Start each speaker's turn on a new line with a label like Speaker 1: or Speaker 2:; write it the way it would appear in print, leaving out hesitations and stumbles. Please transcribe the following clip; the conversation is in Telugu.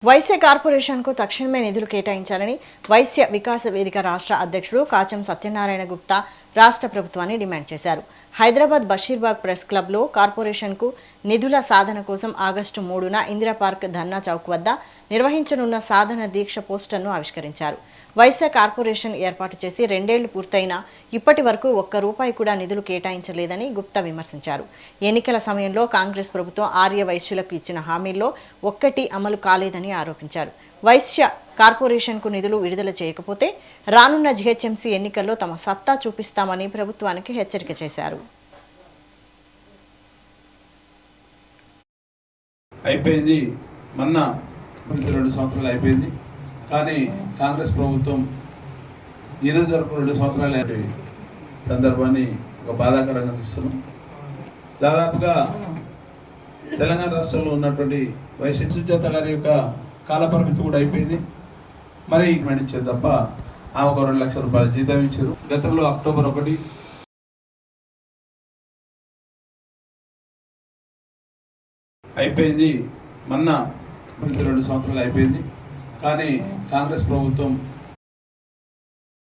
Speaker 1: వైశ్య కార్పొరేషన్కు తక్షణమే నిధులు కేటాయించాలని వైశ్య వికాస వేదిక రాష్ట్ర అధ్యక్షుడు కాచం సత్యనారాయణ గుప్తా రాష్ట్ర ప్రభుత్వాన్ని డిమాండ్ చేశారు. హైదరాబాద్ బషీర్బాగ్ ప్రెస్ క్లబ్లో కార్పొరేషన్కు నిధుల సాధన కోసం ఆగస్టు 3న ఇందిరా పార్క్ ధర్నా చౌక్ వద్ద నిర్వహించనున్న సాధన దీక్ష పోస్టర్ను ఆవిష్కరించారు. వైశ్య కార్పొరేషన్ ఏర్పాటు చేసి 2 ఏళ్లు పూర్తయినా ఇప్పటి వరకు ఒక్క రూపాయి కూడా నిధులు కేటాయించలేదని గుప్తా విమర్శించారు. ఎన్నికల సమయంలో కాంగ్రెస్ ప్రభుత్వం ఆర్య వైశ్యులకు ఇచ్చిన హామీల్లో ఒక్కటి అమలు కాలేదని ఆరోపించారు. వైశ్య కార్పొరేషన్కు నిధులు విడుదల చేయకపోతే రానున్న జీహెచ్ఎంసీ ఎన్నికల్లో తమ సత్తా చూపిస్తామని ప్రభుత్వానికి హెచ్చరిక చేశారు.
Speaker 2: అయిపోయింది మొన్న 2 సంవత్సరాలు అయిపోయింది. కానీ కాంగ్రెస్ ప్రభుత్వం ఈరోజు వరకు 2 సంవత్సరాలు సందర్భాన్ని ఒక బాధాకరంగా చూస్తున్నాం. దాదాపుగా తెలంగాణ రాష్ట్రంలో ఉన్నటువంటి వైశ్య సుజాత గారి యొక్క కాలపరిమితి కూడా అయిపోయింది. మరి ఇచ్చారు తప్ప ఆమె ఒక 2 లక్షల రూపాయల జీతం ఇచ్చారు. గతంలో అక్టోబర్ 1 అయిపోయింది మొన్న 2 సంవత్సరాలు అయిపోయింది. కానీ కాంగ్రెస్ ప్రభుత్వం